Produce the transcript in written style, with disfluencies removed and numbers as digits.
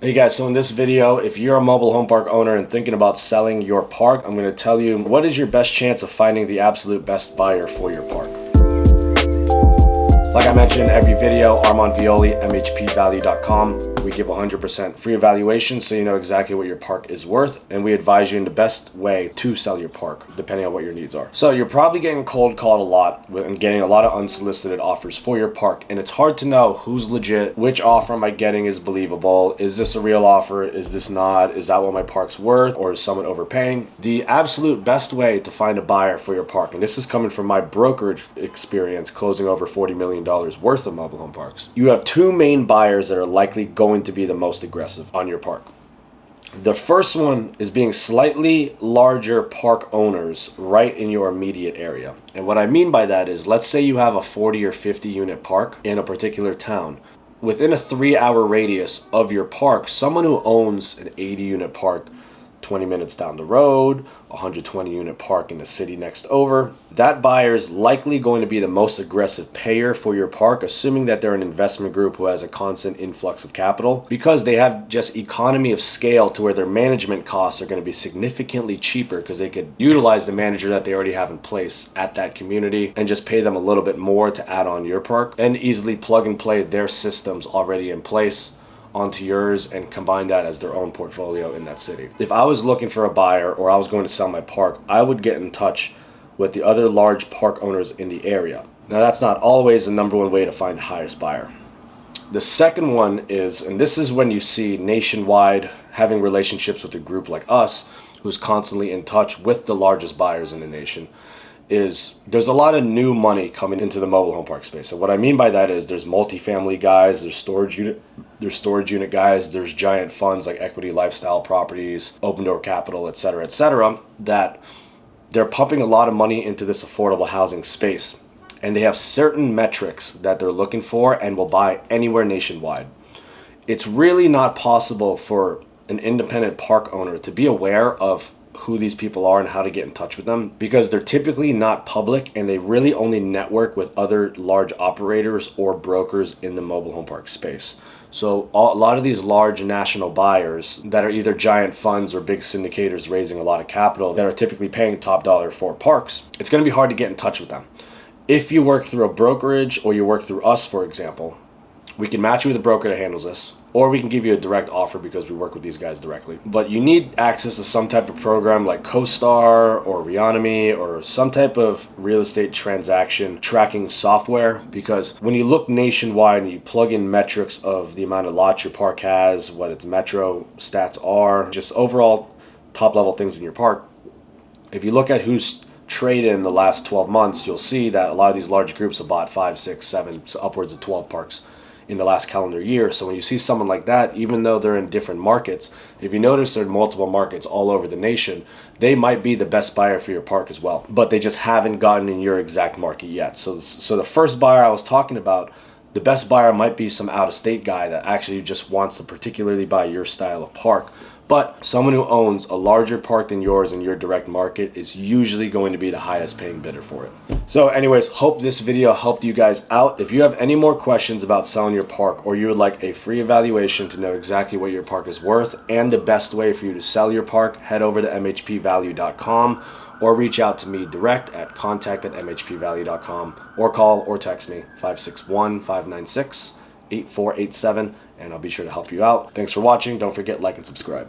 Hey guys, so in this video, if you're a mobile home park owner and thinking about selling your park, I'm going to tell you what is your best chance of finding the absolute best buyer for your park. Like I mentioned, every video, Armand Violi, MHPValue.com. We give 100% free evaluation so you know exactly what your park is worth, and we advise you in the best way to sell your park, depending on what your needs are. So you're probably getting cold called a lot and getting a lot of unsolicited offers for your park, and it's hard to know who's legit, which offer am I getting is believable, is this a real offer, is this not, is that what my park's worth, or is someone overpaying? The absolute best way to find a buyer for your park, and this is coming from my brokerage experience closing over $40 million worth of mobile home parks. You have two main buyers that are likely going to be the most aggressive on your park. The first one is being slightly larger park owners right in your immediate area. And what I mean by that is, let's say you have a 40 or 50 unit park in a particular town. Within a 3-hour radius of your park, someone who owns an 80 unit park 20 minutes down the road, 120 unit park in the city next over, that buyer is likely going to be the most aggressive payer for your park, assuming that they're an investment group who has a constant influx of capital, because they have just economy of scale to where their management costs are going to be significantly cheaper because they could utilize the manager that they already have in place at that community and just pay them a little bit more to add on your park and easily plug and play their systems already in place onto yours and combine that as their own portfolio in that city. If I was looking for a buyer or I was going to sell my park, I would get in touch with the other large park owners in the area. Now, that's not always the number one way to find the highest buyer. The second one is, and this is when you see Nationwide having relationships with a group like us who's constantly in touch with the largest buyers in the nation, is there's a lot of new money coming into the mobile home park space. So what I mean by that is there's multifamily guys, there's storage unit guys, there's giant funds like Equity Lifestyle Properties, Open Door Capital, etc., that they're pumping a lot of money into this affordable housing space. And they have certain metrics that they're looking for and will buy anywhere nationwide. It's really not possible for an independent park owner to be aware of who these people are and how to get in touch with them, because they're typically not public and they really only network with other large operators or brokers in the mobile home park space. So a lot of these large national buyers that are either giant funds or big syndicators raising a lot of capital that are typically paying top dollar for parks, it's going to be hard to get in touch with them. If you work through a brokerage or you work through us, for example, we can match you with a broker that handles this, or we can give you a direct offer because we work with these guys directly. But you need access to some type of program like CoStar or Reonomy or some type of real estate transaction tracking software, because when you look nationwide and you plug in metrics of the amount of lots your park has, what its metro stats are, just overall top level things in your park, if you look at who's traded in the last 12 months, you'll see that a lot of these large groups have bought 5, 6, 7, upwards of 12 parks in the last calendar year. So when you see someone like that, even though they're in different markets, if you notice they're in multiple markets all over the nation, they might be the best buyer for your park as well, but they just haven't gotten in your exact market yet. So the first buyer I was talking about, the best buyer might be some out-of-state guy that actually just wants to particularly buy your style of park. But someone who owns a larger park than yours in your direct market is usually going to be the highest paying bidder for it. So anyways, hope this video helped you guys out. If you have any more questions about selling your park, or you would like a free evaluation to know exactly what your park is worth and the best way for you to sell your park, head over to MHPValue.com or reach out to me direct at contact@MHPValue.com, or call or text me 561-596-8487, and I'll be sure to help you out. Thanks for watching. Don't forget, like and subscribe.